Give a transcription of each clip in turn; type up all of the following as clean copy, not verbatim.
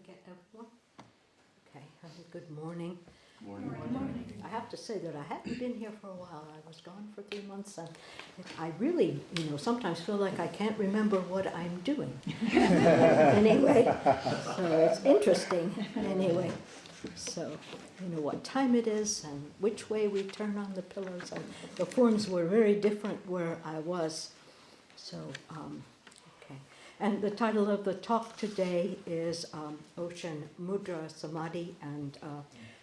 get everyone? Okay, good morning. Morning. I have to say that I haven't been here for a while. I was gone for 3 months, and I really, sometimes feel like I can't remember what I'm doing. Anyway, so it's interesting. Anyway, so you know what time it is and which way we turn on the pillows. And the forms were very different where I was. So, okay. And the title of the talk today is Ocean Mudra Samadhi, and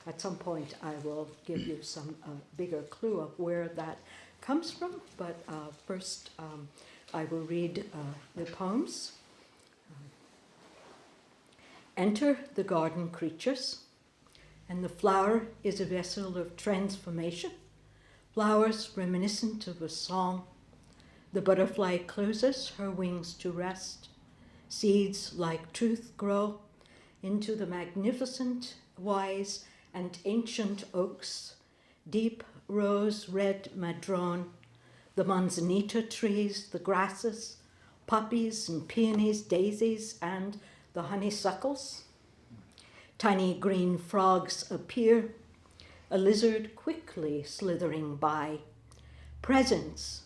at some point I will give you some bigger clue of where that comes from, but first I will read the poems. Enter the garden creatures, and the flower is a vessel of transformation, flowers reminiscent of a song. The butterfly closes her wings to rest. Seeds like truth grow into the magnificent, wise, and ancient oaks, deep rose red madrone, the manzanita trees, the grasses, poppies and peonies, daisies, and the honeysuckles. Tiny green frogs appear, a lizard quickly slithering by. Presence,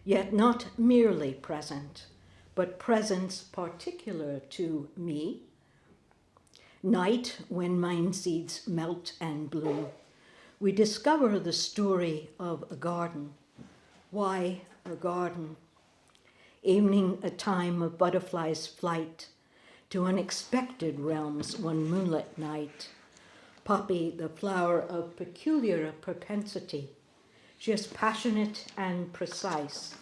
yet not merely present, but presence particular to me. Night, when mind seeds melt and bloom, we discover the story of a garden. Why a garden? Evening, a time of butterfly's flight to unexpected realms one moonlit night. Poppy, the flower of peculiar propensity, she is passionate and precise,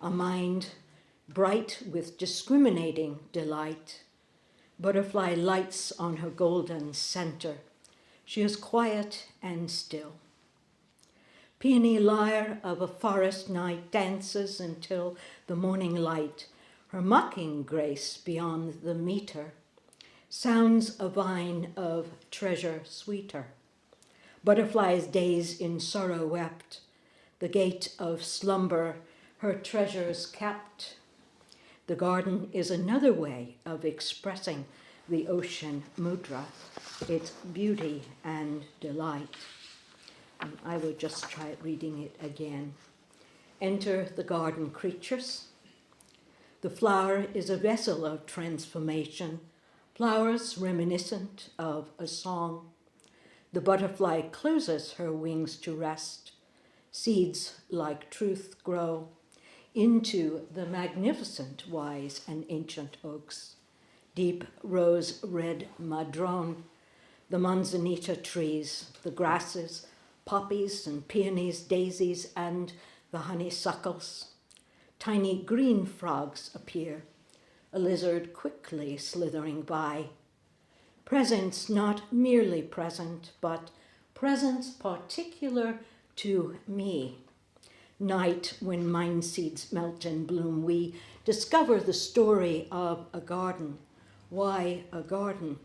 a mind bright with discriminating delight. Butterfly lights on her golden center. She is quiet and still. Peony lyre of a forest night dances until the morning light, her mocking grace beyond the meter. Sounds a vine of treasure sweeter. Butterfly's days in sorrow wept, the gate of slumber, her treasures kept. The garden is another way of expressing the ocean mudra, its beauty and delight. And I will just try reading it again. Enter the garden creatures. The flower is a vessel of transformation, flowers reminiscent of a song. The butterfly closes her wings to rest. Seeds like truth grow into the magnificent, wise, and ancient oaks. Deep rose red madrone, the manzanita trees, the grasses, poppies and peonies, daisies, and the honeysuckles. Tiny green frogs appear, a lizard quickly slithering by. Presence not merely present, but presence particular to me. Night, when mind seeds melt and bloom, we discover the story of a garden. Why a garden?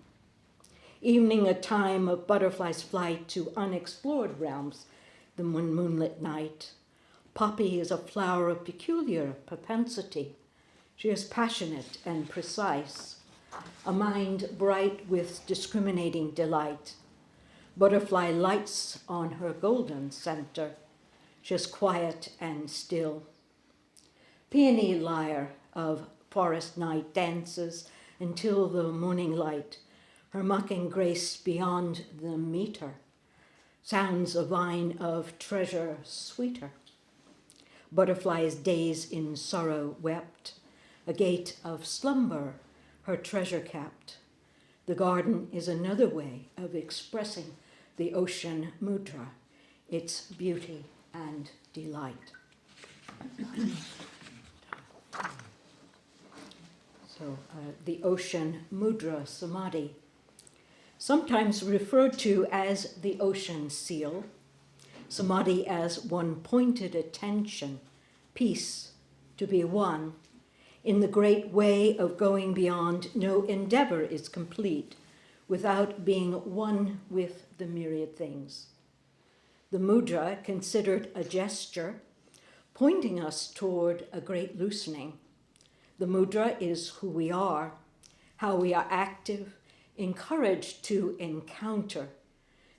Evening, a time of butterfly's flight to unexplored realms, the moonlit night. Poppy is a flower of peculiar propensity. She is passionate and precise, a mind bright with discriminating delight. Butterfly lights on her golden center. She is quiet and still. Peony lyre of forest night dances until the morning light, her mocking grace beyond the meter. Sounds a vine of treasure sweeter. Butterfly's days in sorrow wept, a gate of slumber her treasure kept. The garden is another way of expressing the ocean mudra, its beauty and delight. So the Ocean Mudra Samadhi, sometimes referred to as the ocean seal, Samadhi as one pointed attention, peace, to be one. In the great way of going beyond, no endeavor is complete without being one with the myriad things. The mudra, considered a gesture, pointing us toward a great loosening. The mudra is who we are, how we are active encouraged to encounter,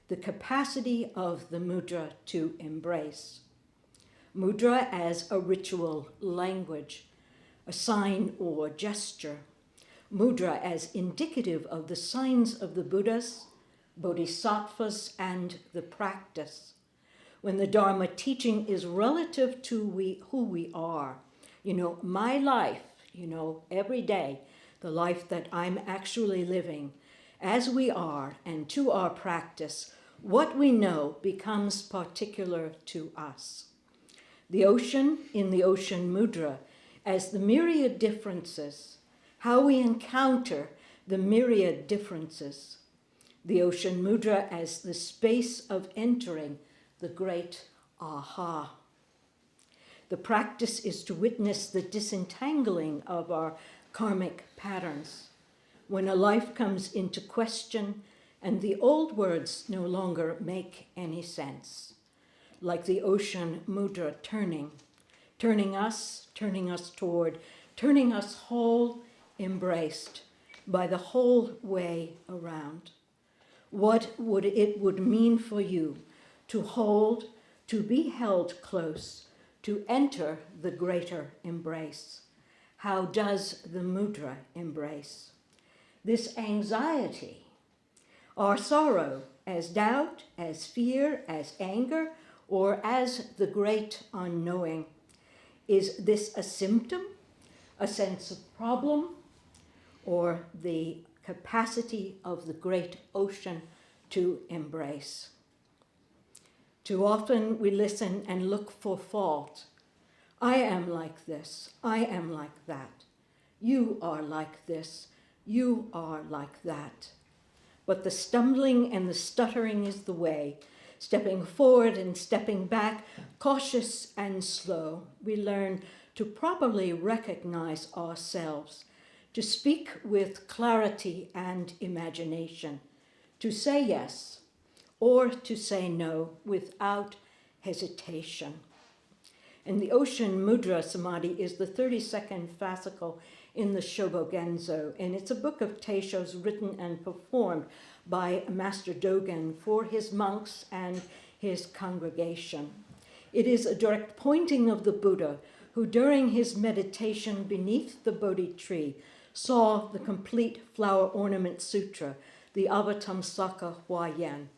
the capacity of the mudra to embrace. Mudra as a ritual language, a sign or gesture. Mudra as indicative of the signs of the Buddhas, Bodhisattvas, and the practice. When the Dharma teaching is relative to who we are, my life, every day, the life that I'm actually living, as we are, and to our practice, what we know becomes particular to us. The ocean in the Ocean Mudra as the myriad differences, how we encounter the myriad differences. The Ocean Mudra as the space of entering the great aha. The practice is to witness the disentangling of our karmic patterns. When a life comes into question and the old words no longer make any sense. Like the Ocean Mudra turning us toward, turning us whole, embraced by the whole way around. What would it mean for you to hold, to be held close, to enter the greater embrace? How does the mudra embrace? This anxiety, our sorrow, as doubt, as fear, as anger, or as the great unknowing. Is this a symptom, a sense of problem, or the capacity of the great ocean to embrace? Too often we listen and look for fault. I am like this, I am like that. You are like this, you are like that. But the stumbling and the stuttering is the way. Stepping forward and stepping back, cautious and slow, we learn to properly recognize ourselves, to speak with clarity and imagination, to say yes or to say no without hesitation. And the Ocean Mudra Samadhi is the 32nd fascicle in the Shobogenzo, and it's a book of teishos written and performed by Master Dogen for his monks and his congregation. It is a direct pointing of the Buddha, who during his meditation beneath the Bodhi tree saw the complete flower ornament sutra, the Avatamsaka Huayan,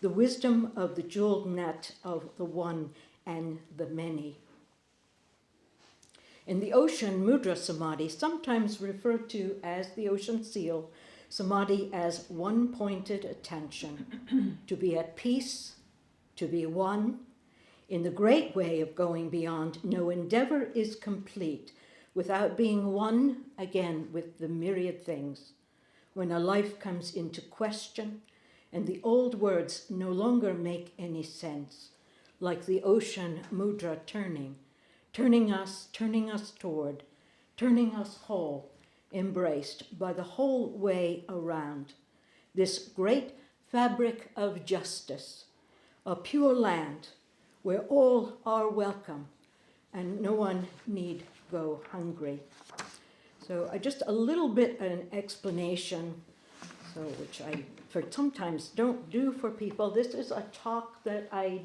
the wisdom of the jeweled net of the one and the many. In the Ocean Mudra Samadhi, sometimes referred to as the Ocean Seal, Samadhi as one-pointed attention, to be at peace, to be one. In the great way of going beyond, no endeavor is complete without being one again with the myriad things. When a life comes into question and the old words no longer make any sense, like the Ocean Mudra turning us toward, turning us whole, embraced by the whole way around. This great fabric of justice, a pure land where all are welcome and no one need go hungry. So just a little bit an explanation, which I sometimes don't do for people. This is a talk that I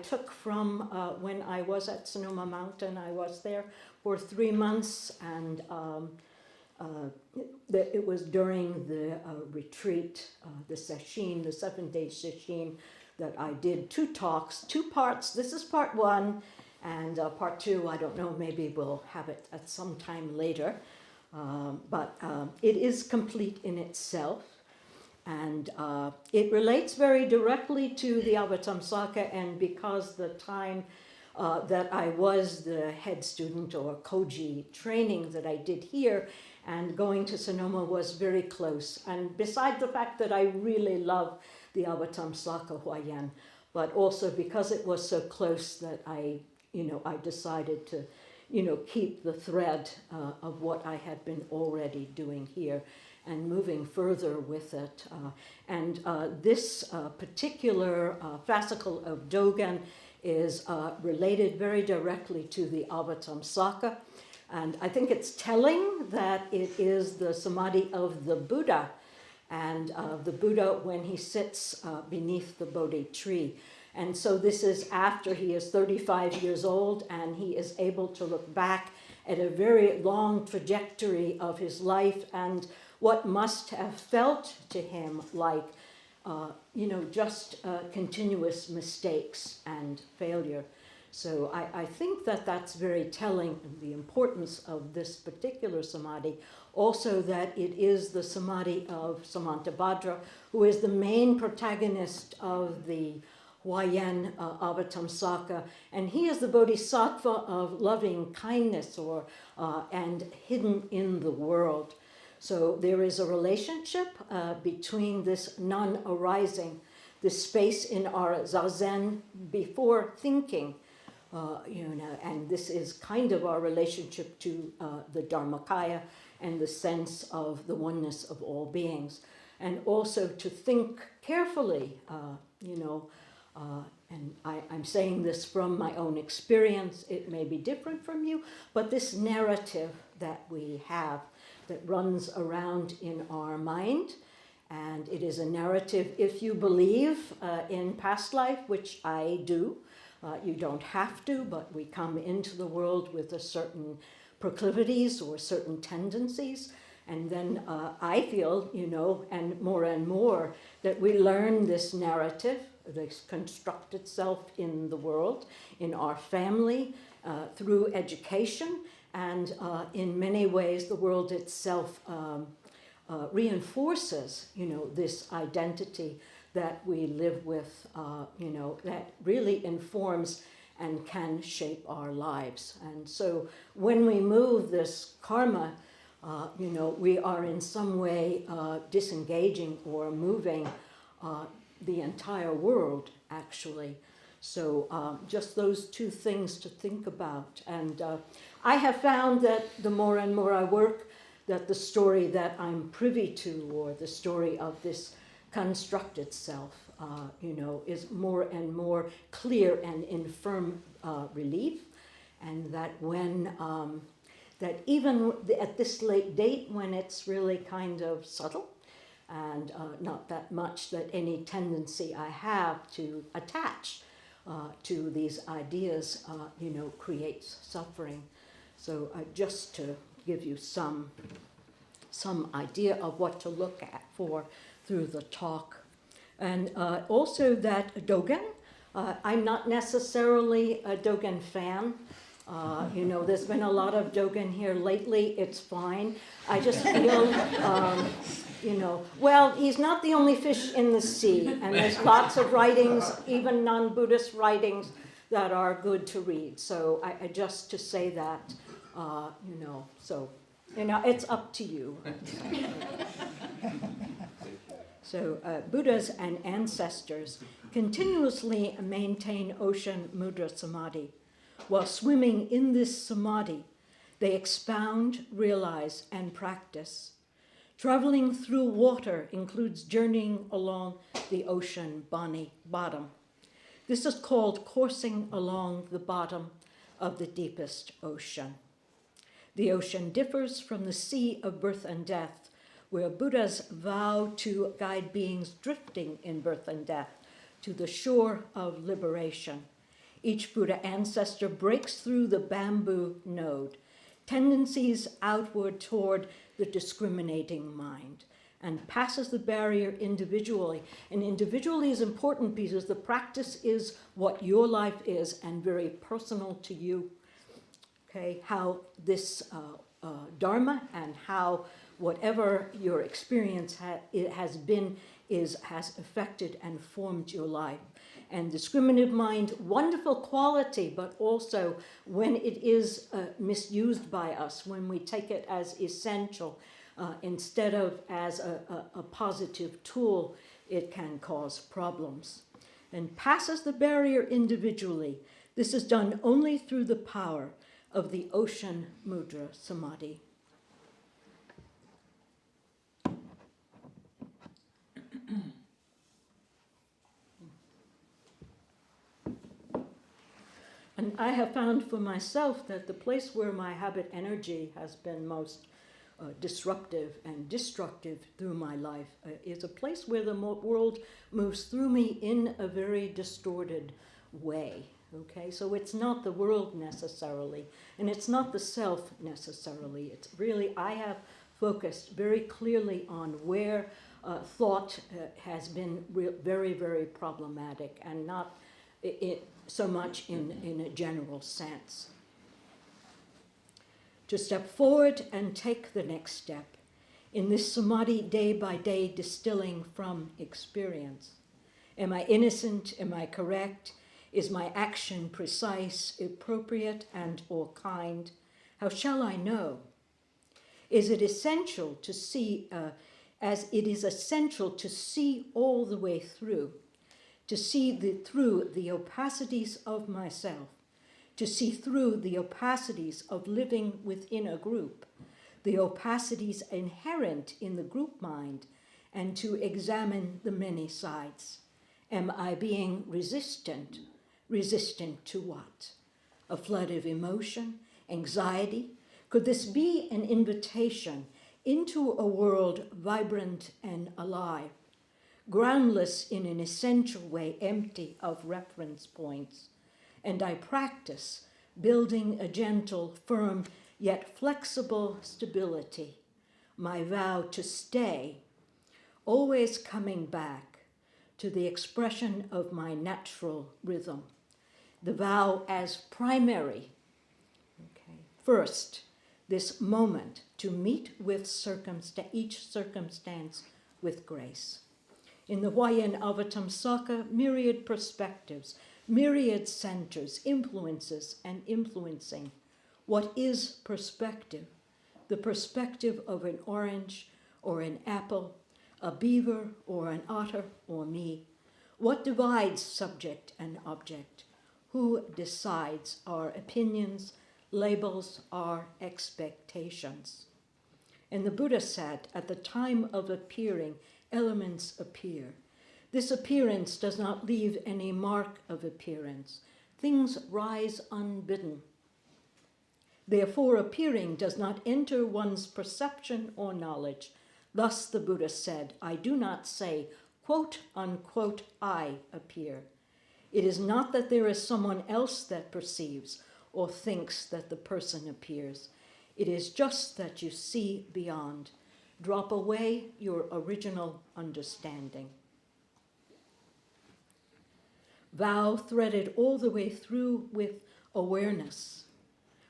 took from when I was at Sonoma Mountain. I was there for 3 months, and it was during the retreat, the sesshin, the 7-day sesshin, that I did 2 talks, 2 parts. This is part 1, and part 2, I don't know, maybe we'll have it at some time later. But it is complete in itself. And it relates very directly to the Avatamsaka, and because the time that I was the head student or Koji training that I did here and going to Sonoma was very close. And besides the fact that I really love the Avatamsaka Huayan, but also because it was so close that I decided to, keep the thread of what I had been already doing here and moving further with it. This particular fascicle of Dogen is related very directly to the Avatamsaka. And I think it's telling that it is the Samadhi of the Buddha. and the Buddha when he sits beneath the Bodhi tree. And so this is after he is 35 years old, and he is able to look back at a very long trajectory of his life and what must have felt to him like, just continuous mistakes and failure. So I think that that's very telling of the importance of this particular samadhi. Also that it is the samadhi of Samantabhadra, who is the main protagonist of the Huayan Avatamsaka, and he is the bodhisattva of loving kindness and hidden in the world. So there is a relationship between this non-arising, this space in our zazen before thinking, and this is kind of our relationship to the Dharmakaya and the sense of the oneness of all beings. And also to think carefully, and I'm saying this from my own experience, it may be different from you, but this narrative that we have that runs around in our mind, and it is a narrative, if you believe in past life, which I do, you don't have to, but we come into the world with a certain proclivities or certain tendencies, and then I feel, and more, that we learn this narrative, this constructed self in the world, in our family, through education, and in many ways the world itself reinforces, this identity that we live with, that really informs and can shape our lives. And so when we move this karma, we are in some way disengaging or moving the entire world, actually. So just those two things to think about. And I have found that the more and more I work, that the story that I'm privy to, or the story of this constructed self, is more and more clear and in firm relief. And that when, that even at this late date, when it's really kind of subtle, and not that much that any tendency I have to attach to these ideas, creates suffering. So just to give you some idea of what to look at for through the talk. And also that Dogen, I'm not necessarily a Dogen fan. There's been a lot of Dogen here lately. It's fine. I just feel, well, he's not the only fish in the sea. And there's lots of writings, even non-Buddhist writings, that are good to read. So I just to say that, it's up to you. So Buddhas and ancestors continuously maintain Ocean Mudra Samadhi. While swimming in this samadhi, they expound, realize, and practice. Traveling through water includes journeying along the ocean bottom. This is called coursing along the bottom of the deepest ocean. The ocean differs from the sea of birth and death, where Buddhas vow to guide beings drifting in birth and death to the shore of liberation. Each Buddha ancestor breaks through the bamboo node, tendencies outward toward the discriminating mind, and passes the barrier individually. And individually is important because the practice is what your life is and very personal to you. Okay, how this Dharma and how whatever your experience has been has affected and formed your life. And discriminative mind, wonderful quality, but also when it is misused by us, when we take it as essential instead of as a positive tool, it can cause problems. And passes the barrier individually. This is done only through the power of the Ocean Mudra Samadhi. And I have found for myself that the place where my habit energy has been most disruptive and destructive through my life, is a place where the world moves through me in a very distorted way. Okay, so it's not the world necessarily, and it's not the self necessarily. It's really, I have focused very clearly on where thought has been very, very problematic, and not so much in a general sense. To step forward and take the next step in this samadhi, day by day, distilling from experience. Am I innocent? Am I correct? Is my action precise, appropriate, and or kind? How shall I know? Is it essential to see, as it is essential to see all the way through, to see through the opacities of myself, to see through the opacities of living within a group, the opacities inherent in the group mind, and to examine the many sides. Am I being resistant? Resistant to what? A flood of emotion, anxiety? Could this be an invitation into a world vibrant and alive, groundless in an essential way, empty of reference points? And I practice building a gentle, firm, yet flexible stability, my vow to stay, always coming back to the expression of my natural rhythm, the vow as primary. Okay. First, this moment to meet with each circumstance with grace. In the Huayan Avatamsaka, myriad perspectives, myriad centers, influences, and influencing. What is perspective? The perspective of an orange or an apple, a beaver or an otter or me. What divides subject and object? Who decides our opinions, labels, our expectations? And the Buddha said, at the time of appearing, elements appear. This appearance does not leave any mark of appearance. Things rise unbidden. Therefore, appearing does not enter one's perception or knowledge. Thus the Buddha said, I do not say, quote, unquote, I appear. It is not that there is someone else that perceives or thinks that the person appears. It is just that you see beyond. Drop away your original understanding. Vow threaded all the way through with awareness,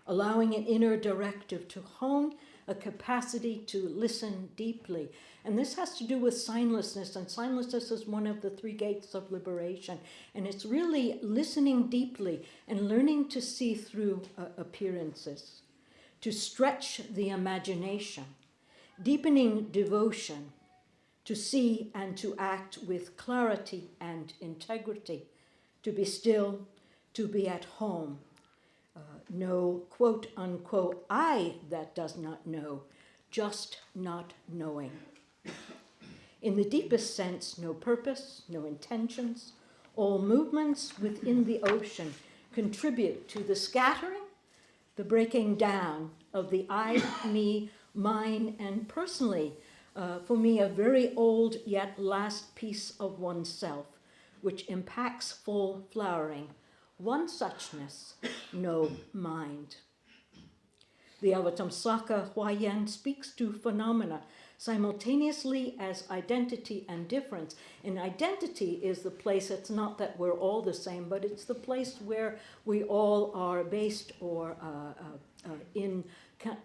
allowing an inner directive to hone a capacity to listen deeply. And this has to do with signlessness, and signlessness is one of the 3 gates of liberation. And it's really listening deeply and learning to see through appearances, to stretch the imagination, deepening devotion, to see and to act with clarity and integrity, to be still, to be at home. No, quote, unquote, I that does not know, just not knowing. In the deepest sense, no purpose, no intentions. All movements within the ocean contribute to the scattering, the breaking down of the I, me, mine, and personally, for me, a very old yet last piece of oneself, which impacts full flowering. One suchness, no mind. The Avatamsaka Huayan speaks to phenomena simultaneously as identity and difference. And identity is the place, it's not that we're all the same, but it's the place where we all are based or in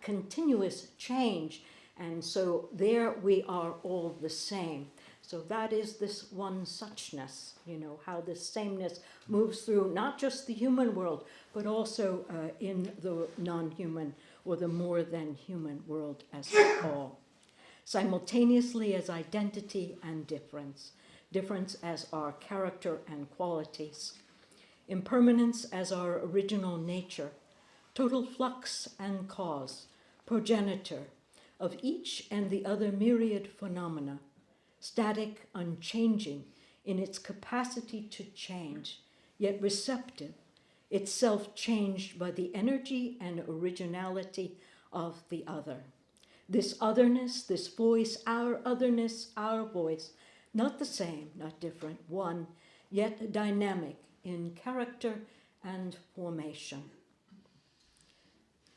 continuous change. And so there we are all the same. So that is this one suchness, how this sameness moves through not just the human world, but also in the non-human or the more than human world as a whole. Simultaneously as identity and difference, difference as our character and qualities, impermanence as our original nature, total flux and cause, progenitor of each and the other myriad phenomena, static, unchanging in its capacity to change, yet receptive, itself changed by the energy and originality of the other. This otherness, this voice, our otherness, our voice, not the same, not different, one, yet dynamic in character and formation.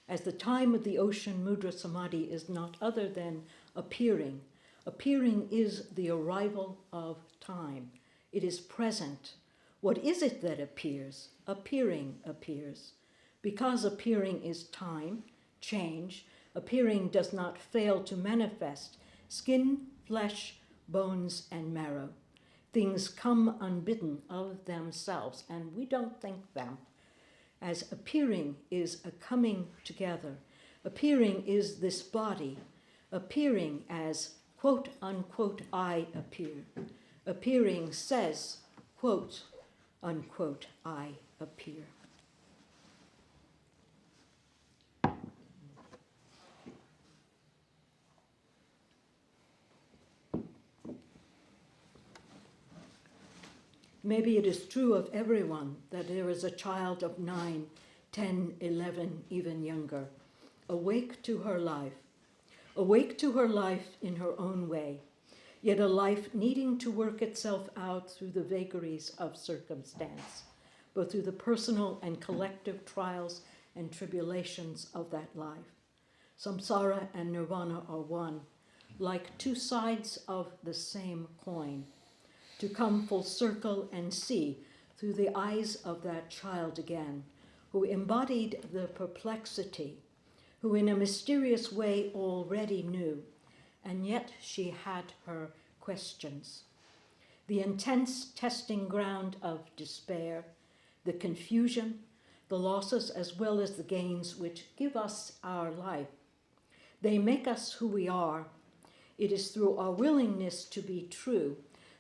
As the time of the Ocean Mudra Samadhi is not other than appearing. Appearing is the arrival of time. It is present. What is it that appears? Appearing appears. Because appearing is time, change, appearing does not fail to manifest skin, flesh, bones, and marrow. Things come unbidden of themselves, and we don't think them. As appearing is a coming together, appearing is this body, appearing as quote unquote I appear. Appearing says quote unquote I appear. Maybe it is true of everyone that there is a child of 9, 10, 11, even younger, awake to her life in her own way, yet a life needing to work itself out through the vagaries of circumstance, both through the personal and collective trials and tribulations of that life. Samsara and nirvana are one, like two sides of the same coin, to come full circle and see through the eyes of that child again, who embodied the perplexity, who in a mysterious way already knew, and yet she had her questions. The intense testing ground of despair, the confusion, the losses as well as the gains which give us our life. They make us who we are. It is through our willingness to be true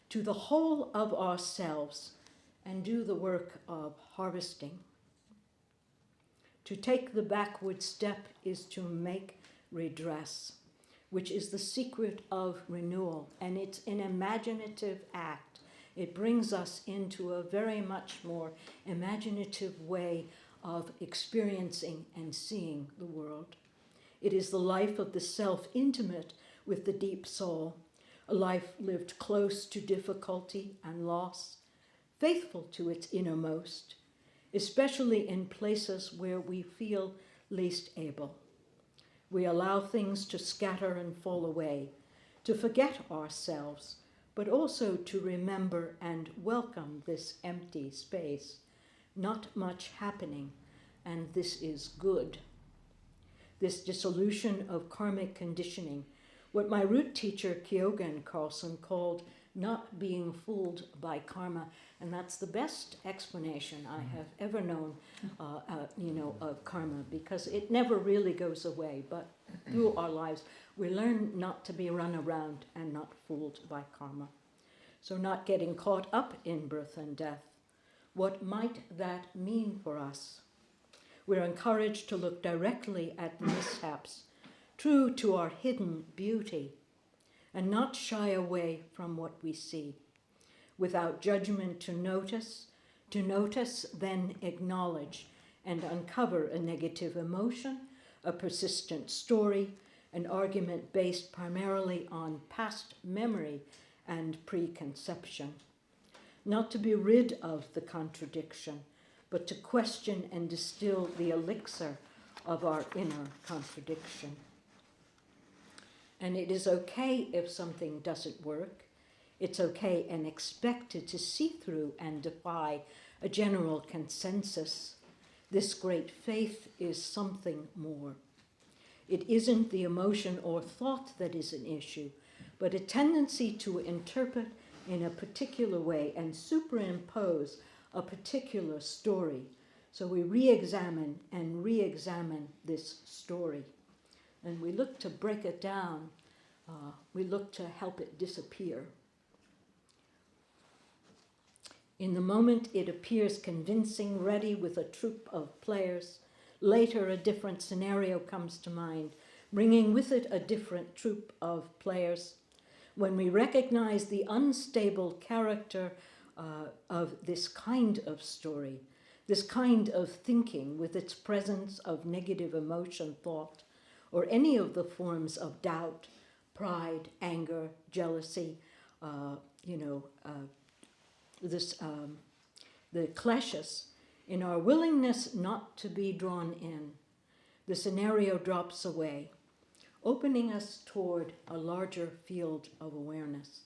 to the whole of ourselves and do the work of harvesting. To take the backward step is to make redress, which is the secret of renewal, and it's an imaginative act. It brings us into a very much more imaginative way of experiencing and seeing the world. It is the life of the self intimate with the deep soul, a life lived close to difficulty and loss, faithful to its innermost, especially in places where we feel least able. We allow things to scatter and fall away, to forget ourselves, but also to remember and welcome this empty space. Not much happening, and this is good. This dissolution of karmic conditioning, what my root teacher Kyogen Carlson called not being fooled by karma, and that's the best explanation I have ever known, of karma, because it never really goes away. But through our lives, we learn not to be run around and not fooled by karma. So not getting caught up in birth and death. What might that mean for us? We're encouraged to look directly at the mishaps, true to our hidden beauty, and not shy away from what we see. Without judgment to notice, then acknowledge and uncover a negative emotion, a persistent story, an argument based primarily on past memory and preconception. Not to be rid of the contradiction, but to question and distill the elixir of our inner contradiction. And it is okay if something doesn't work. It's okay and expected to see through and defy a general consensus. This great faith is something more. It isn't the emotion or thought that is an issue, but a tendency to interpret in a particular way and superimpose a particular story. So we re-examine this story. And we look to break it down. We look to help it disappear. In the moment it appears convincing, ready with a troupe of players. Later a different scenario comes to mind, bringing with it a different troupe of players. When we recognize the unstable character of this kind of story, this kind of thinking with its presence of negative emotion, thought, or any of the forms of doubt, pride, anger, jealousy, the clashes, in our willingness not to be drawn in, the scenario drops away, opening us toward a larger field of awareness.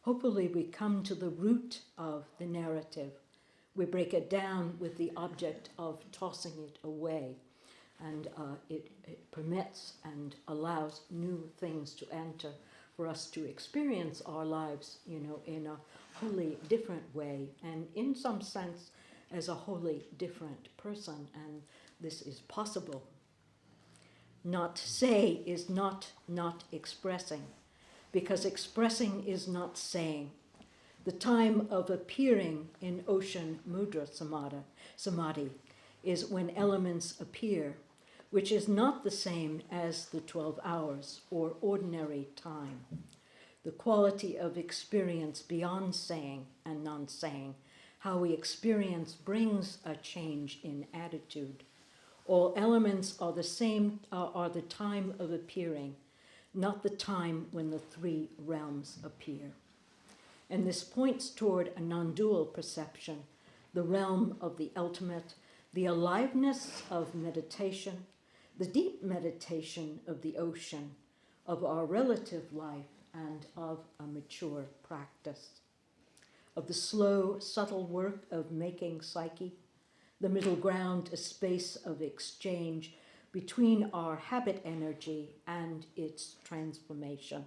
Hopefully we come to the root of the narrative. We break it down with the object of tossing it away, and it permits and allows new things to enter for us to experience our lives, in a wholly different way, and in some sense as a wholly different person, and this is possible. Not say is not expressing, because expressing is not saying. The time of appearing in Ocean Mudra Samadhi is when elements appear, which is not the same as the 12 hours or ordinary time. The quality of experience beyond saying and non-saying, how we experience brings a change in attitude. All elements are the same, are the time of appearing, not the time when the three realms appear. And this points toward a non-dual perception, the realm of the ultimate, the aliveness of meditation, the deep meditation of the ocean, of our relative life, and of a mature practice, of the slow, subtle work of making psyche, the middle ground, a space of exchange between our habit energy and its transformation.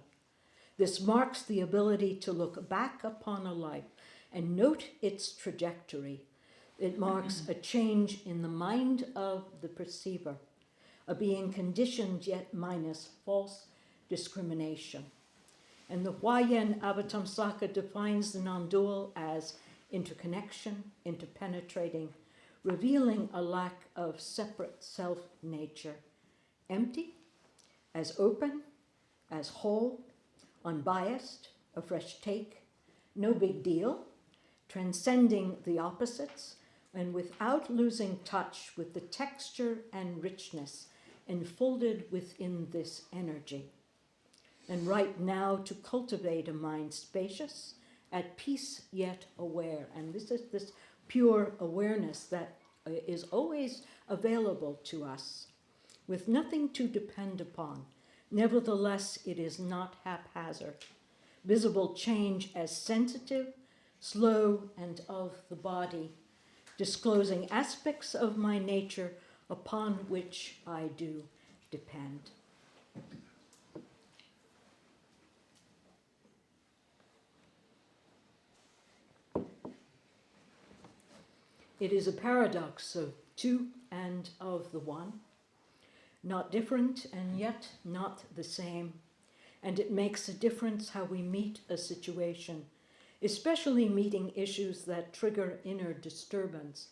This marks the ability to look back upon a life and note its trajectory. It marks a change in the mind of the perceiver, a being conditioned yet minus false discrimination. And the Huayan Avatamsaka defines the non-dual as interconnection, interpenetrating, revealing a lack of separate self-nature, empty, as open, as whole, unbiased, a fresh take, no big deal, transcending the opposites, and without losing touch with the texture and richness enfolded within this energy. And right now to cultivate a mind spacious, at peace yet aware. And this is this pure awareness that is always available to us, with nothing to depend upon. Nevertheless, it is not haphazard. Visible change as sensitive, slow, and of the body, disclosing aspects of my nature upon which I do depend. It is a paradox of two and of the one, not different and yet not the same, and it makes a difference how we meet a situation, especially meeting issues that trigger inner disturbance.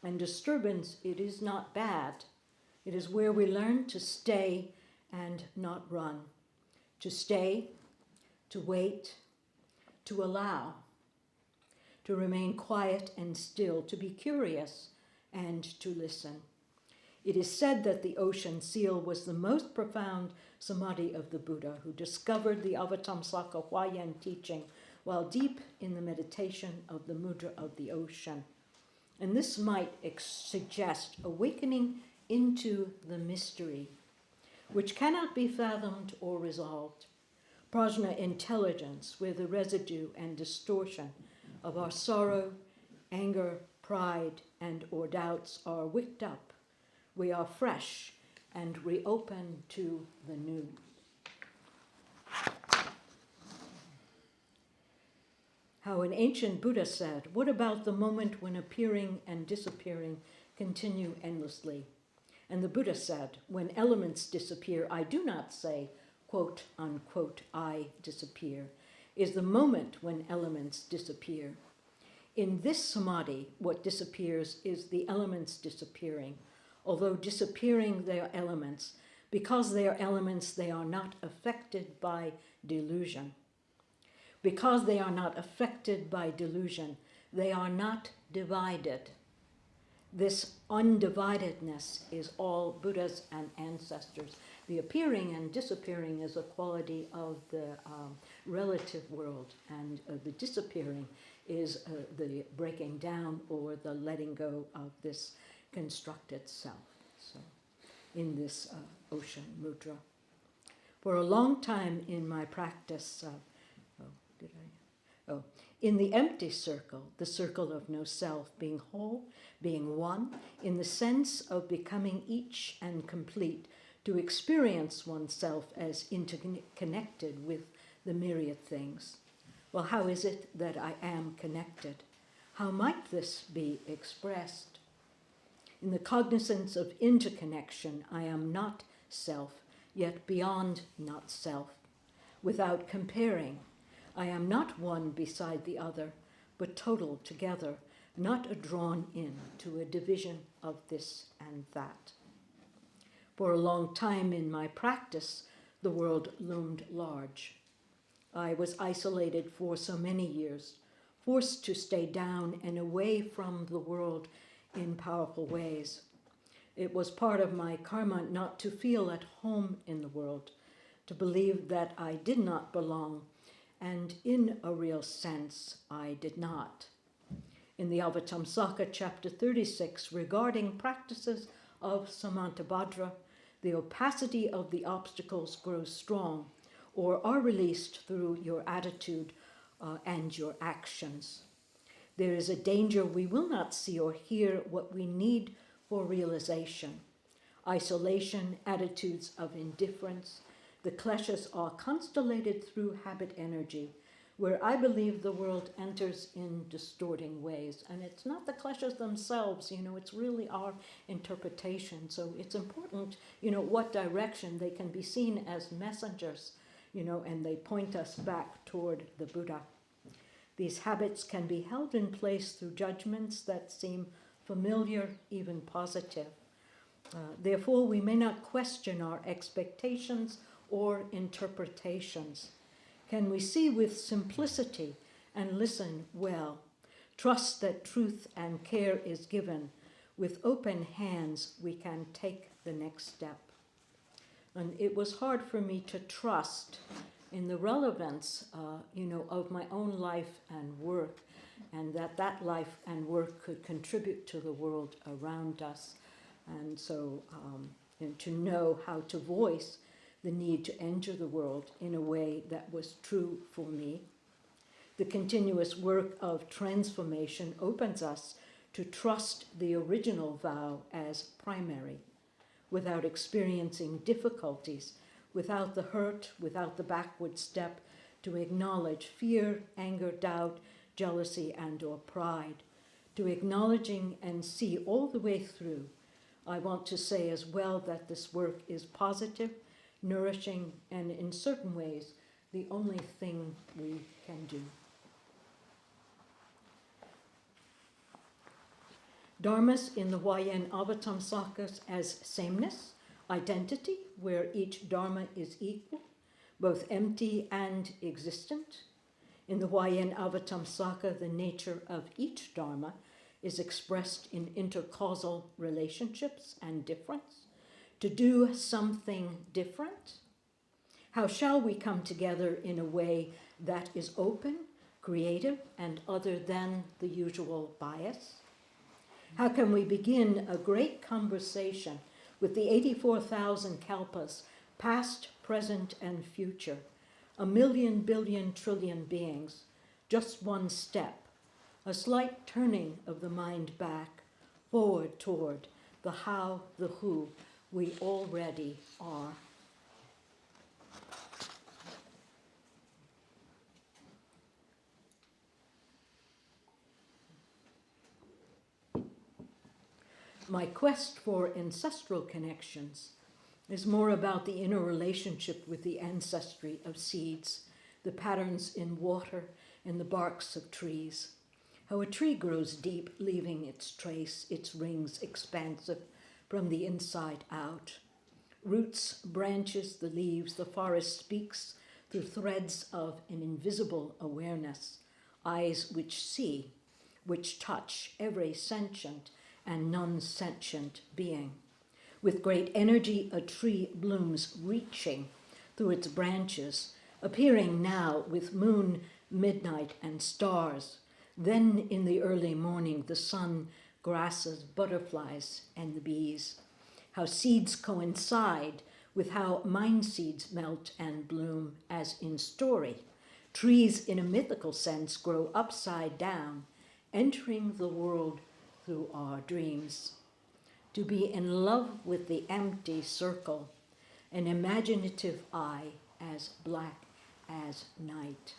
And disturbance, it is not bad. It is where we learn to stay and not run, to stay, to wait, to allow, to remain quiet and still, to be curious and to listen. It is said that the ocean seal was the most profound samadhi of the Buddha, who discovered the Avatamsaka Huayan teaching while deep in the meditation of the mudra of the ocean. And this might suggest awakening into the mystery, which cannot be fathomed or resolved. Prajna intelligence, where the residue and distortion of our sorrow, anger, pride, and or doubts are wicked up. We are fresh and reopen to the new. How an ancient Buddha said, what about the moment when appearing and disappearing continue endlessly? And the Buddha said, when elements disappear, I do not say, quote, unquote, I disappear, is the moment when elements disappear. In this samadhi, what disappears is the elements disappearing. Although disappearing their elements, because they are elements, they are not affected by delusion. Because they are not affected by delusion, they are not divided. This undividedness is all Buddhas and ancestors The appearing and disappearing is a quality of the relative world, and the disappearing is the breaking down or the letting go of this constructed self. So, in this Ocean Mudra. For a long time in my practice, in the empty circle, the circle of no self, being whole, being one, in the sense of becoming each and complete, to experience oneself as interconnected with the myriad things. Well, how is it that I am connected? How might this be expressed? In the cognizance of interconnection, I am not self, yet beyond not self. Without comparing, I am not one beside the other, but total together, not drawn in to a division of this and that. For a long time in my practice, the world loomed large. I was isolated for so many years, forced to stay down and away from the world in powerful ways. It was part of my karma not to feel at home in the world, to believe that I did not belong, and in a real sense, I did not. In the Avatamsaka, chapter 36, regarding practices of Samantabhadra, the opacity of the obstacles grows strong or are released through your attitude and your actions. There is a danger we will not see or hear what we need for realization. Isolation, attitudes of indifference, the kleshas are constellated through habit energy, where I believe the world enters in distorting ways. And it's not the kleshas themselves, it's really our interpretation. So it's important, what direction they can be seen as messengers, and they point us back toward the Buddha. These habits can be held in place through judgments that seem familiar, even positive. Therefore, we may not question our expectations or interpretations. Can we see with simplicity and listen well? Trust that truth and care is given. With open hands, we can take the next step. And it was hard for me to trust in the relevance, of my own life and work, and that life and work could contribute to the world around us. And so to know how to voice the need to enter the world in a way that was true for me. The continuous work of transformation opens us to trust the original vow as primary, without experiencing difficulties, without the hurt, without the backward step, to acknowledge fear, anger, doubt, jealousy, and or pride, to acknowledging and see all the way through. I want to say as well that this work is positive, nourishing, and in certain ways, the only thing we can do. Dharmas in the YN Avatamsakas as sameness, identity, where each dharma is equal, both empty and existent. In the YN Avatamsaka, the nature of each dharma is expressed in intercausal relationships and difference. To do something different? How shall we come together in a way that is open, creative, and other than the usual bias? How can we begin a great conversation with the 84,000 kalpas, past, present, and future, 1,000,000 billion trillion beings, just one step, a slight turning of the mind back, forward toward the how, the who we already are. My quest for ancestral connections is more about the inner relationship with the ancestry of seeds, the patterns in water and the barks of trees, how a tree grows deep, leaving its trace, its rings expansive from the inside out. Roots, branches, the leaves, the forest speaks through threads of an invisible awareness, eyes which see, which touch every sentient and non-sentient being. With great energy, a tree blooms, reaching through its branches, appearing now with moon, midnight, and stars. Then in the early morning, the sun, grasses, butterflies, and the bees. How seeds coincide with how mind seeds melt and bloom, as in story. Trees, in a mythical sense, grow upside down, entering the world through our dreams. To be in love with the empty circle, an imaginative eye as black as night.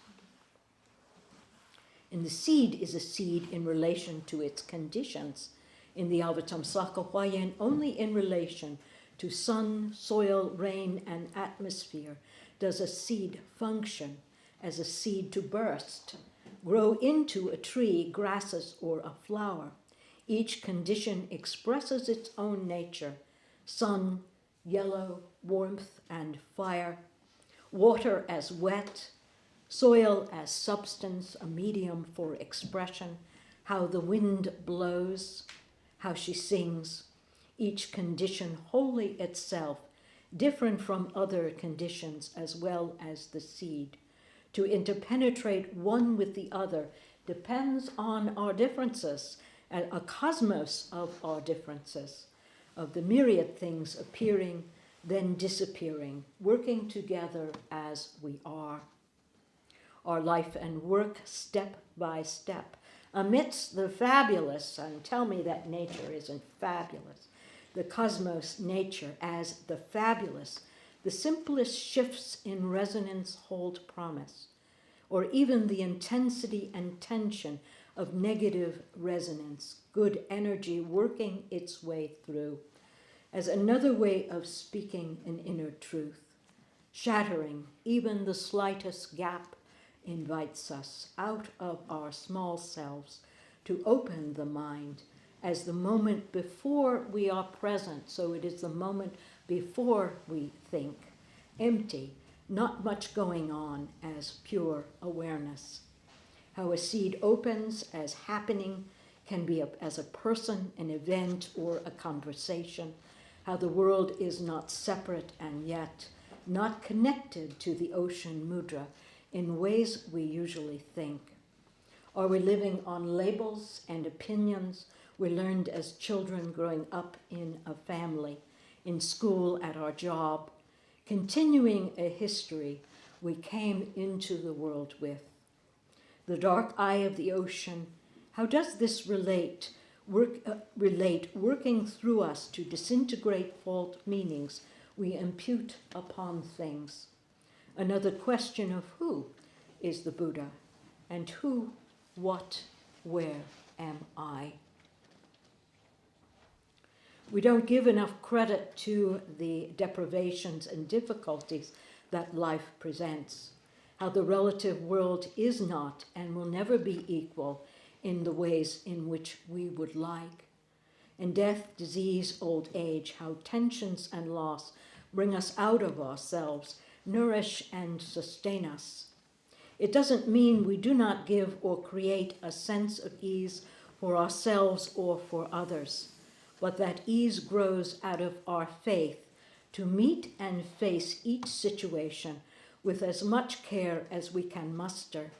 And the seed is a seed in relation to its conditions. In the Avatamsaka Huayan, only in relation to sun, soil, rain, and atmosphere does a seed function as a seed to burst, grow into a tree, grasses, or a flower. Each condition expresses its own nature: sun, yellow, warmth, and fire; water as wet; soil as substance, a medium for expression; how the wind blows; how she sings. Each condition wholly itself, different from other conditions as well as the seed. To interpenetrate one with the other depends on our differences, a cosmos of our differences, of the myriad things appearing, then disappearing, working together as we are. Our life and work, step by step, amidst the fabulous, and tell me that nature isn't fabulous, the cosmos, nature as the fabulous, the simplest shifts in resonance hold promise, or even the intensity and tension of negative resonance, good energy working its way through, as another way of speaking an inner truth. Shattering even the slightest gap invites us out of our small selves to open the mind as the moment before we are present. So it is the moment before we think, empty, not much going on, as pure awareness. How a seed opens as happening can be as a person, an event, or a conversation. How the world is not separate and yet not connected to the ocean mudra in ways we usually think. Are we living on labels and opinions we learned as children growing up in a family, in school, at our job, continuing a history we came into the world with? The dark eye of the ocean, how does this relate working through us to disintegrate false meanings we impute upon things? Another question of who is the Buddha, and who, what, where am I? We don't give enough credit to the deprivations and difficulties that life presents. How the relative world is not and will never be equal in the ways in which we would like. And death, disease, old age, how tensions and loss bring us out of ourselves, nourish and sustain us. It doesn't mean we do not give or create a sense of ease for ourselves or for others, but that ease grows out of our faith to meet and face each situation with as much care as we can muster,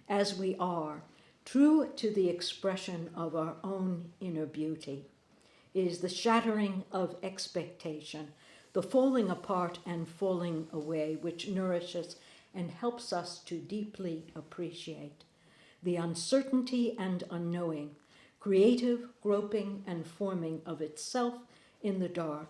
as we are, true to the expression of our own inner beauty. It is the shattering of expectation, the falling apart and falling away, which nourishes and helps us to deeply appreciate. The uncertainty and unknowing, creative groping and forming of itself in the dark,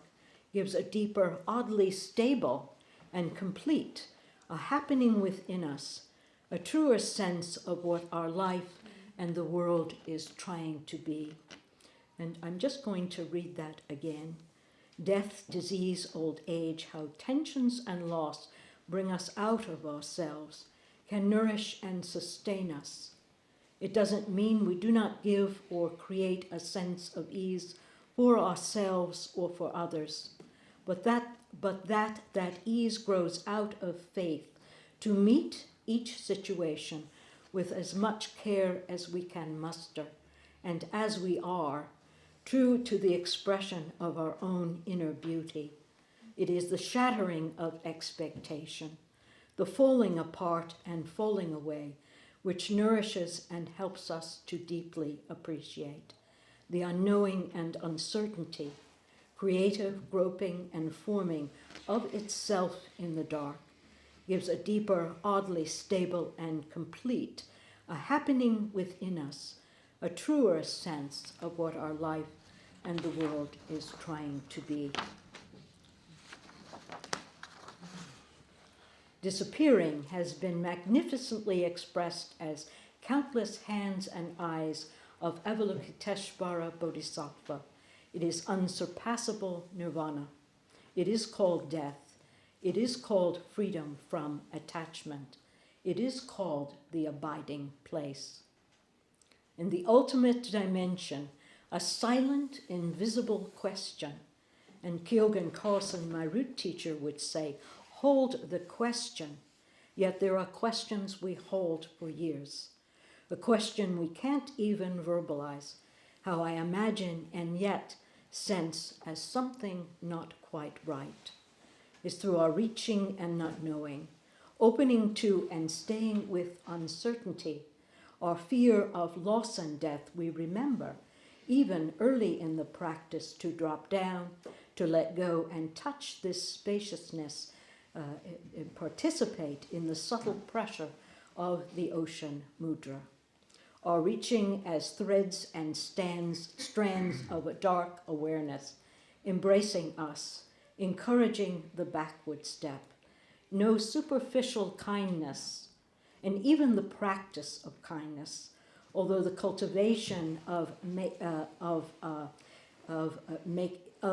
gives a deeper, oddly stable and complete, a happening within us, a truer sense of what our life and the world is trying to be. And I'm just going to read that again. Death, disease, old age, how tensions and loss bring us out of ourselves, can nourish and sustain us. It doesn't mean we do not give or create a sense of ease for ourselves or for others, but that ease grows out of faith to meet each situation with as much care as we can muster, and as we are, true to the expression of our own inner beauty. It is the shattering of expectation, the falling apart and falling away, which nourishes and helps us to deeply appreciate the unknowing and uncertainty, creative groping and forming of itself in the dark, gives a deeper, oddly stable and complete, a happening within us, a truer sense of what our life and the world is trying to be. Disappearing has been magnificently expressed as countless hands and eyes of Avalokiteshvara Bodhisattva. It is unsurpassable nirvana. It is called death. It is called freedom from attachment. It is called the abiding place. In the ultimate dimension, a silent, invisible question, and Kyogen Carlson, my root teacher, would say, hold the question, yet there are questions we hold for years. A question we can't even verbalize, how I imagine and yet sense as something not quite right, is through our reaching and not knowing, opening to and staying with uncertainty, our fear of loss and death. We remember, even early in the practice, to drop down, to let go and touch this spaciousness, participate in the subtle pressure of the Ocean Mudra, or reaching as threads and strands of a dark awareness, embracing us, encouraging the backward step. No superficial kindness, and even the practice of kindness, although the cultivation of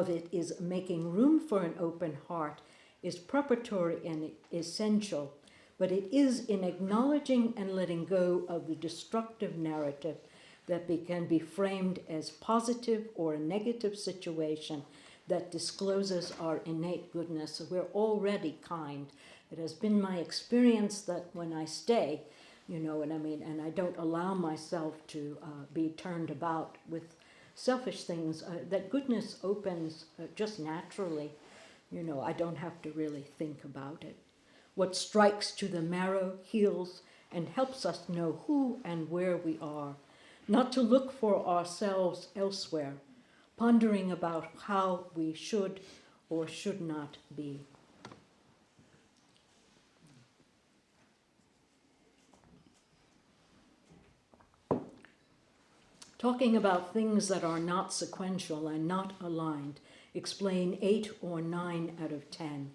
it is making room for an open heart, is preparatory and essential, but it is in acknowledging and letting go of the destructive narrative that can be framed as positive or a negative situation that discloses our innate goodness. We're already kind. It has been my experience that when I stay, you know what I mean, and I don't allow myself to be turned about with selfish things, that goodness opens just naturally. You know, I don't have to really think about it. What strikes to the marrow heals and helps us know who and where we are, not to look for ourselves elsewhere, pondering about how we should or should not be. Talking about things that are not sequential and not aligned, explain 8 or 9 out of 10.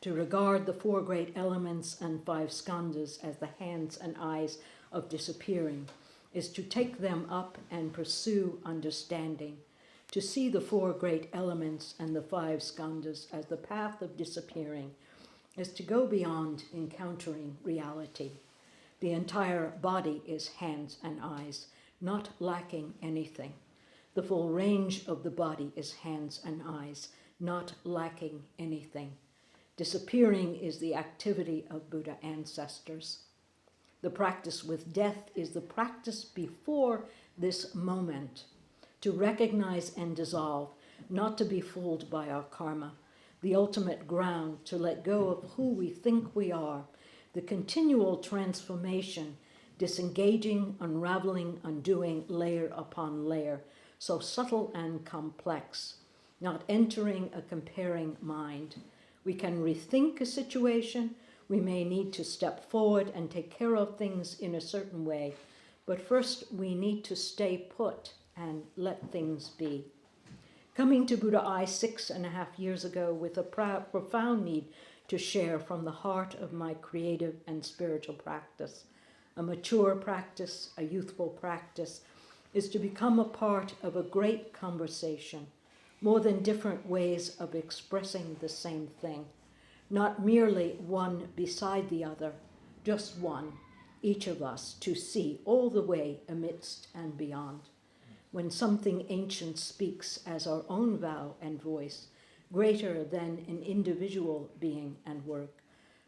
To regard the 4 great elements and 5 skandhas as the hands and eyes of disappearing is to take them up and pursue understanding. To see the 4 great elements and the 5 skandhas as the path of disappearing is to go beyond encountering reality. The entire body is hands and eyes, not lacking anything. The full range of the body is hands and eyes, not lacking anything. Disappearing is the activity of Buddha ancestors. The practice with death is the practice before this moment, to recognize and dissolve, not to be fooled by our karma, the ultimate ground to let go of who we think we are, the continual transformation, disengaging, unraveling, undoing layer upon layer, so subtle and complex, not entering a comparing mind. We can rethink a situation. We may need to step forward and take care of things in a certain way, but first we need to stay put and let things be. Coming to Buddha Eye 6.5 years ago with a profound need to share from the heart of my creative and spiritual practice, a mature practice, a youthful practice, is to become a part of a great conversation, more than different ways of expressing the same thing, not merely one beside the other, just one, each of us, to see all the way amidst and beyond. When something ancient speaks as our own vow and voice, greater than an individual being and work,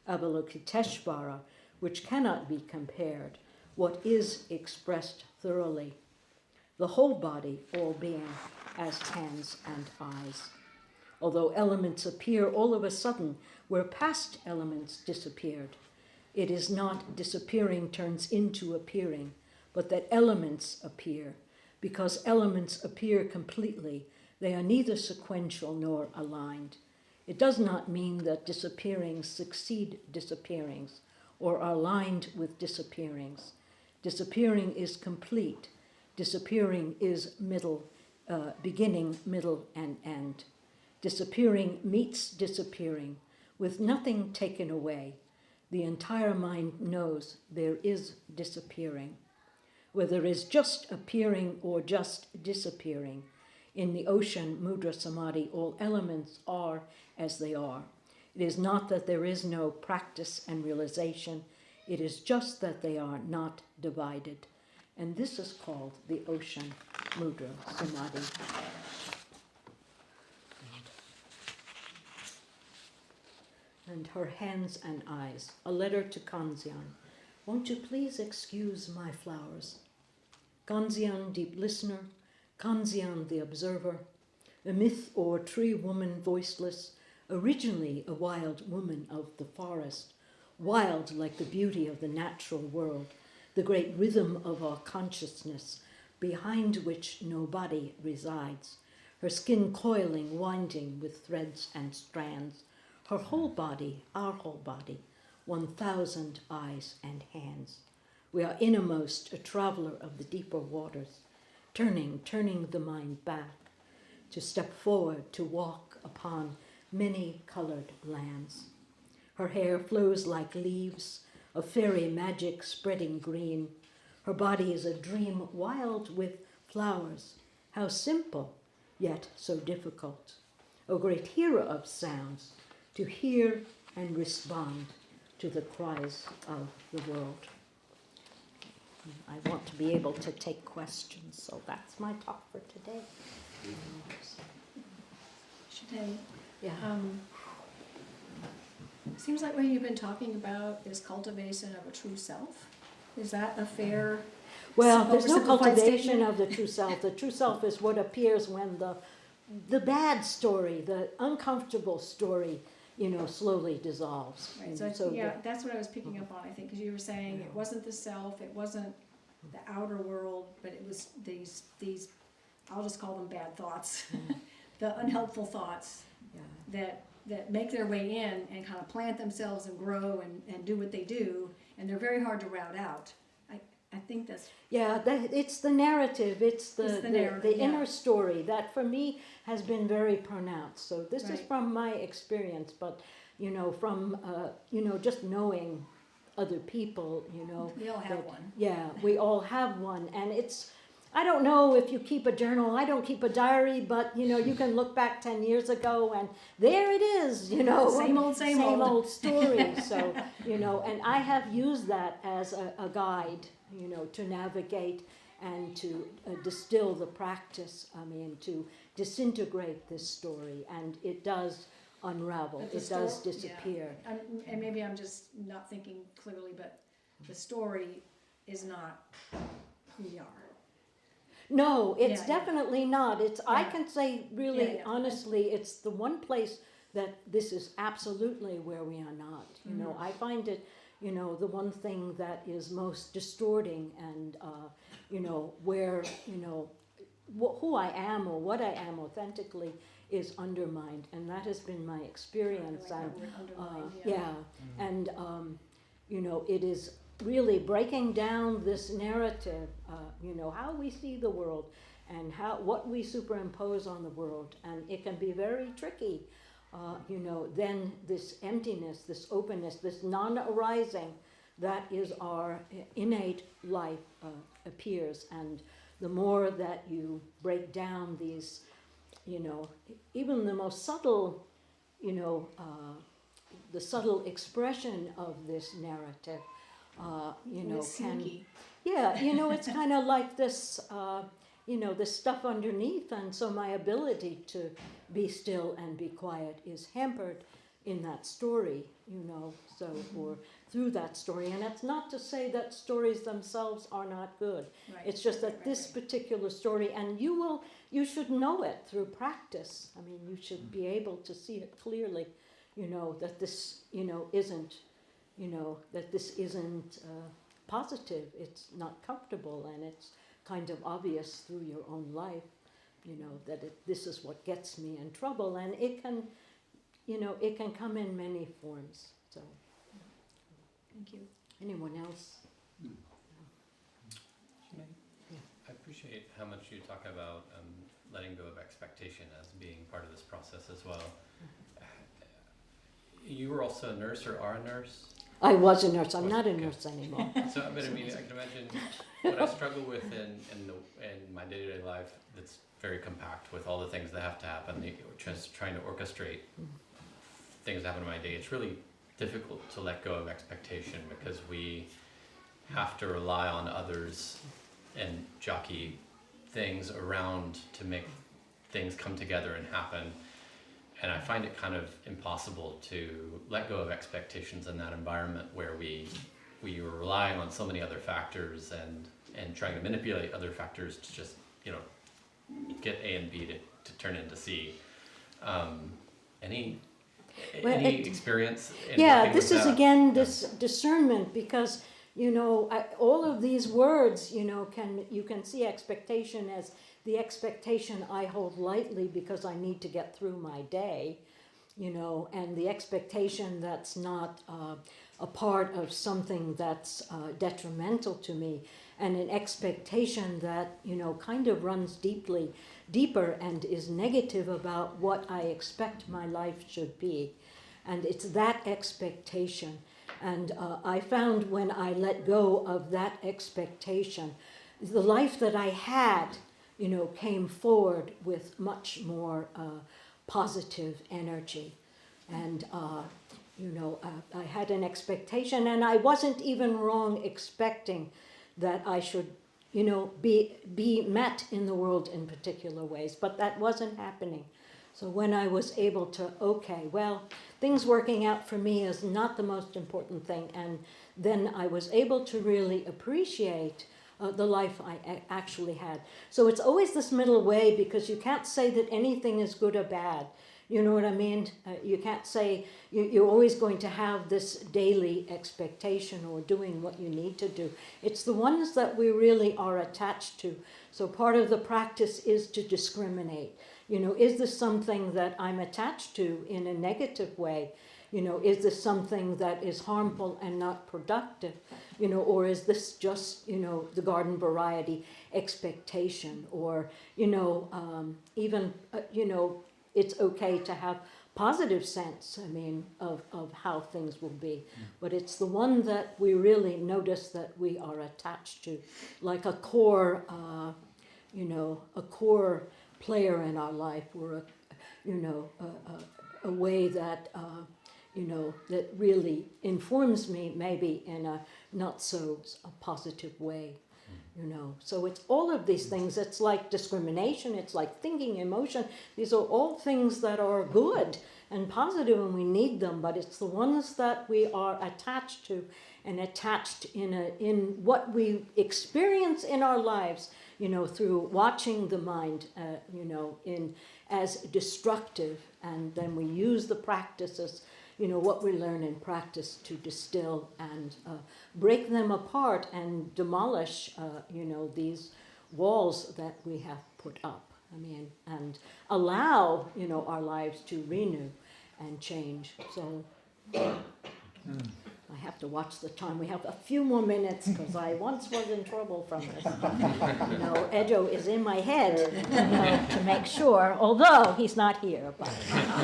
Avalokiteshvara, which cannot be compared, what is expressed thoroughly. The whole body, all being, as hands and eyes. Although elements appear all of a sudden where past elements disappeared, it is not disappearing turns into appearing, but that elements appear. Because elements appear completely, they are neither sequential nor aligned. It does not mean that disappearings succeed disappearings or are aligned with disappearings. Disappearing is complete. Disappearing is beginning, middle, and end. Disappearing meets disappearing, with nothing taken away. The entire mind knows there is disappearing. Whether it is just appearing or just disappearing, in the Ocean Mudra Samadhi, all elements are as they are. It is not that there is no practice and realization, it is just that they are not divided. And this is called the Ocean Mudra Samadhi. And her hands and eyes. A letter to Kanzian. Won't you please excuse my flowers? Kanzian, deep listener. Kanzian, the observer. A myth or tree woman voiceless. Originally a wild woman of the forest. Wild like the beauty of the natural world. The great rhythm of our consciousness, behind which no body resides. Her skin coiling, winding with threads and strands. Her whole body, our whole body, 1,000 eyes and hands. We are innermost, a traveler of the deeper waters, turning the mind back, to step forward, to walk upon many colored lands. Her hair flows like leaves, of fairy magic spreading green. Her body is a dream wild with flowers. How simple, yet so difficult. O great hearer of sounds, to hear and respond to the cries of the world. I want to be able to take questions, so that's my talk for today. Shin'ei, Yeah. seems like what you've been talking about is cultivation of a true self. Is that a fair? Well, there's no oversimplified cultivation statement? of the true self. The true self is what appears when the bad story, the uncomfortable story, slowly dissolves. Right. And So yeah, that's what I was picking up on. I think because you were saying it wasn't the self, it wasn't the outer world, but it was these. I'll just call them bad thoughts, the unhelpful thoughts yeah. that make their way in and kind of plant themselves and grow and do what they do, and they're very hard to rout out. I think that's It's the narrative. It's the narrative, the yeah. inner story that for me has been very pronounced. So this is Right. from my experience, but from just knowing other people. we all have that- one. Yeah, we all have one, and it's. I don't know if you keep a journal. I don't keep a diary, but you can look back 10 years ago, and there it is. Same old, same old. Story. So and I have used that as a guide. To navigate and to distill the practice. To disintegrate this story, and it does unravel. But the It does sto- disappear. Yeah. And maybe I'm just not thinking clearly, but the story is not who we are. No, it's Yeah, definitely not. It's I Yeah. can say really Yeah. honestly, it's the one place that this is absolutely where we are not. I find it, the one thing that is most distorting and where who I am or what I am authentically is undermined, and that has been my experience. I like And that word, undermined, yeah, and it is really breaking down this narrative, how we see the world and what we superimpose on the world, and it can be very tricky. Then this emptiness, this openness, this non-arising, that is our innate life appears, and the more that you break down these, even the most subtle, the subtle expression of this narrative, It's can, sneaky. it's kind of like this, this stuff underneath, and so my ability to be still and be quiet is hampered in that story, you know, so, or through that story. And it's not to say that stories themselves are not good. Right. It's just that this particular story, and you should know it through practice. I mean, you should be able to see it clearly, you know, that this, you know, isn't, you know, that this isn't positive. It's not comfortable, and it's kind of obvious through your own life, you know, that this is what gets me in trouble. And it can, you know, it can come in many forms. So, Thank you. anyone else? I appreciate how much you talk about letting go of expectation as being part of this process as well. You were also a nurse, or are a nurse? I was a nurse. I'm not a nurse anymore. So, but I mean, I can imagine what I struggle with in my day-to-day life. That's very compact with all the things that have to happen. Just trying to orchestrate things that happen in my day. It's really difficult to let go of expectation because we have to rely on others and jockey things around to make things come together and happen. And I find it kind of impossible to let go of expectations in that environment where we are relying on so many other factors and trying to manipulate other factors to just, you know, get A and B to turn into C. Any experience in working this with is that? again this discernment, because you know all of these words, you know, you can see expectation as the expectation I hold lightly because I need to get through my day, you know, and the expectation that's not a part of something that's detrimental to me, and an expectation that, you know, kind of runs deeper and is negative about what I expect my life should be. And it's that expectation. And I found when I let go of that expectation, the life that I had, you know, came forward with much more positive energy. And, you know, I had an expectation, and I wasn't even wrong expecting that I should, you know, be met in the world in particular ways, but that wasn't happening. So when I was able to, okay, well, things working out for me is not the most important thing, and then I was able to really appreciate the life I actually had. So it's always this middle way, because you can't say that anything is good or bad. You know what I mean? You can't say you're always going to have this daily expectation or doing what you need to do. It's the ones that we really are attached to. So part of the practice is to discriminate. You know, is this something that I'm attached to in a negative way? You know, is this something that is harmful and not productive? You know, or is this just, you know, the garden variety expectation? Or, you know, even, you know, it's okay to have positive sense, I mean, of how things will be. But it's the one that we really notice that we are attached to, like a core, you know, a core player in our life, or you know, a way that, you know, that really informs me maybe in a not so positive way. You know, so it's all of these things. It's like discrimination, it's like thinking, emotion. These are all things that are good and positive, and we need them, but it's the ones that we are attached to, and attached in what we experience in our lives, you know, through watching the mind, you know, as destructive, and then we use the practices, you know, what we learn in practice to distill and break them apart and demolish, you know, these walls that we have put up. I mean, and allow, you know, our lives to renew and change. So I have to watch the time. We have a few more minutes, because I once was in trouble from this. You know, Edo is in my head, you know, to make sure, although he's not here. But,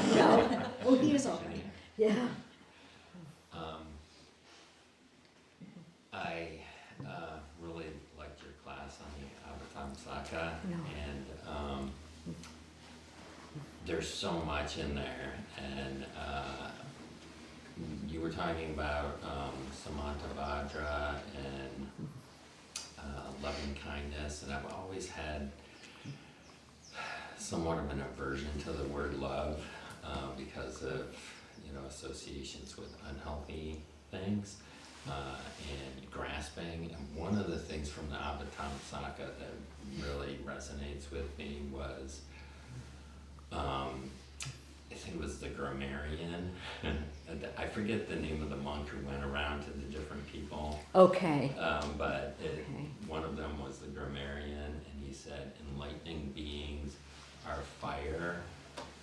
you know. Oh, he is okay. Yeah. I really liked your class on the Avatamsaka, and there's so much in there, and you were talking about Samantabhadra and loving kindness, and I've always had somewhat of an aversion to the word love because of, associations with unhealthy things, and grasping. And one of the things from the Avatamsaka that really resonates with me was, I think it was the grammarian. I forget the name of the monk who went around to the different people. Okay. But one of them was the grammarian, and he said, enlightening beings are fire,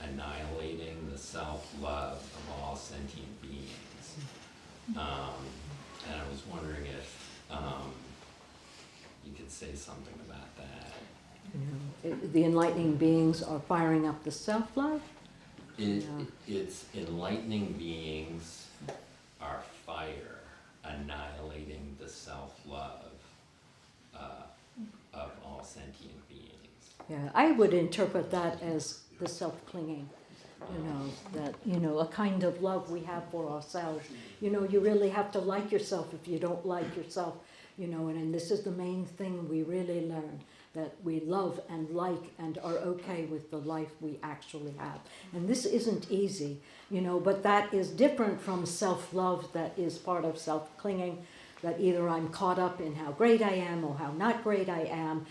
annihilating the self-love of all sentient beings. And I was wondering if you could say something about that. The enlightening beings are firing up the self-love? It's enlightening beings are fire, annihilating the self-love of all sentient beings. Yeah, I would interpret that as the self-clinging, that, a kind of love we have for ourselves. You really have to like yourself if you don't like yourself, and this is the main thing we really learn, that we love and like and are okay with the life we actually have. And this isn't easy, but that is different from self-love that is part of self-clinging, that either I'm caught up in how great I am or how not great I am,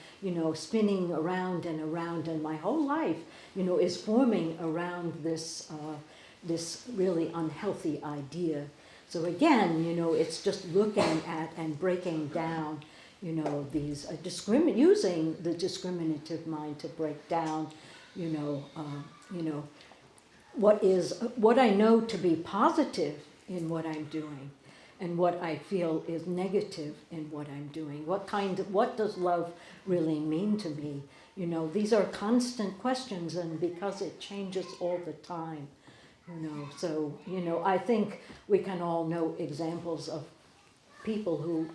spinning around, and my whole life, is forming around this really unhealthy idea. So again, it's just looking at and breaking down, these using the discriminative mind to break down, what I know to be positive in what I'm doing, and what I feel is negative in what I'm doing. What does love really mean to me? These are constant questions, and because it changes all the time, so, I think we can all know examples of people who,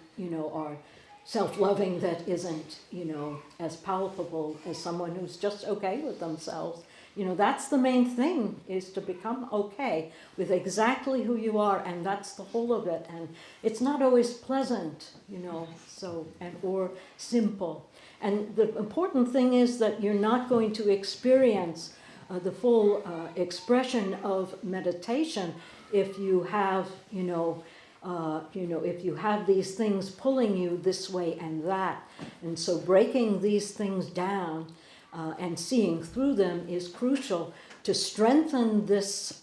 are self-loving that isn't, as palpable as someone who's just okay with themselves. That's the main thing, is to become okay with exactly who you are, and that's the whole of it. And it's not always pleasant, or simple. And the important thing is that you're not going to experience the full expression of meditation if you have, if you have these things pulling you this way and that. And so breaking these things down and seeing through them is crucial to strengthen this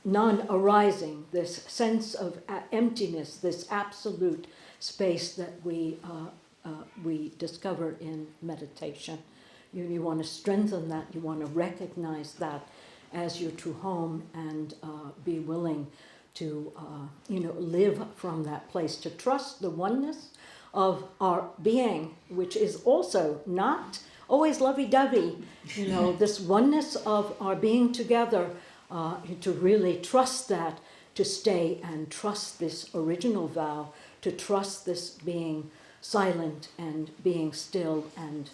non-arising, this sense of emptiness, this absolute space that we discover in meditation. You want to strengthen that, you want to recognize that as your true home, and be willing to live from that place, to trust the oneness of our being, which is also not always lovey-dovey, this oneness of our being together, to really trust that, to stay and trust this original vow, to trust this being silent and being still, and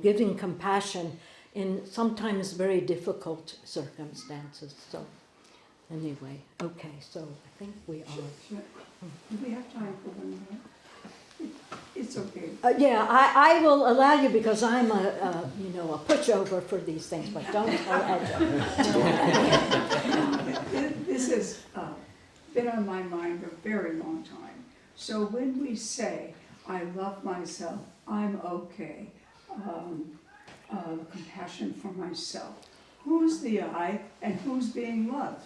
giving compassion in sometimes very difficult circumstances. So anyway, okay, so I think we are. Do we have time for one more? It's okay. Yeah, I will allow you, because I'm a pushover for these things, but don't tell Edna. This has been on my mind a very long time. So when we say, I love myself, I'm okay, compassion for myself, who's the I and who's being loved?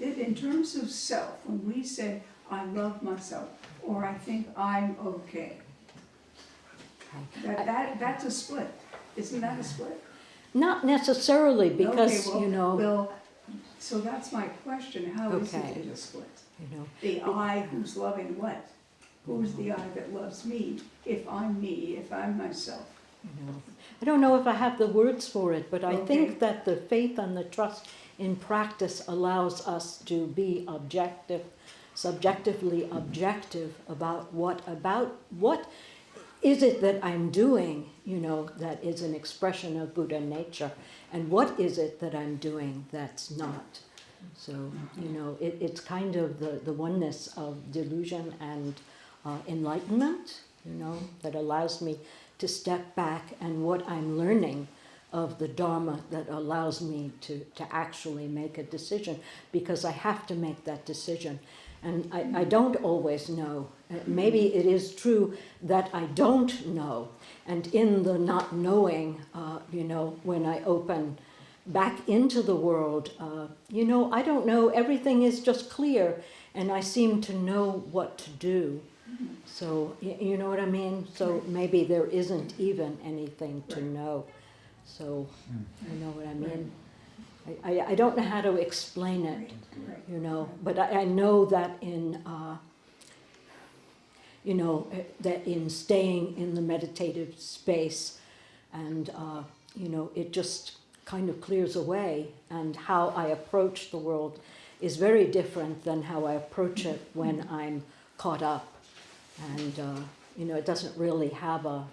In terms of self, when we say, I love myself, or I think I'm okay, that's a split. Isn't that a split? Not necessarily, because, okay, well, so that's my question. How is it a split? The I who's loving what? Who's the I that loves me, if I'm myself? I don't know if I have the words for it, but I think that the faith and the trust in practice allows us to be objective, subjectively objective about what is it that I'm doing, that is an expression of Buddha nature, and what is it that I'm doing that's not. So, it's kind of the oneness of delusion and enlightenment, that allows me to step back, and what I'm learning of the Dharma that allows me to actually make a decision, because I have to make that decision. And I don't always know. Maybe it is true that I don't know. And in the not knowing, when I open back into the world, I don't know. Everything is just clear, and I seem to know what to do. So, you know what I mean? So maybe there isn't even anything to know. So, you know what I mean? I don't know how to explain it, but I know that that in staying in the meditative space, and, it just kind of clears away, and how I approach the world is very different than how I approach it when I'm caught up. And, it doesn't really have a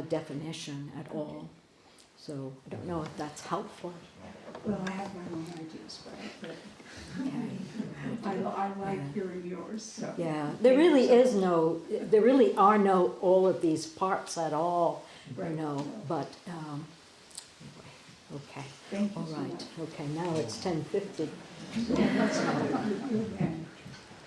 definition at all. So I don't know if that's helpful. Well, I have my own ideas, but Okay. I like hearing yours. So. Yeah, there really are no all of these parts at all, Right. but anyway, okay. Thank you All so right, much. okay, now it's 10:50. Yeah, that's good.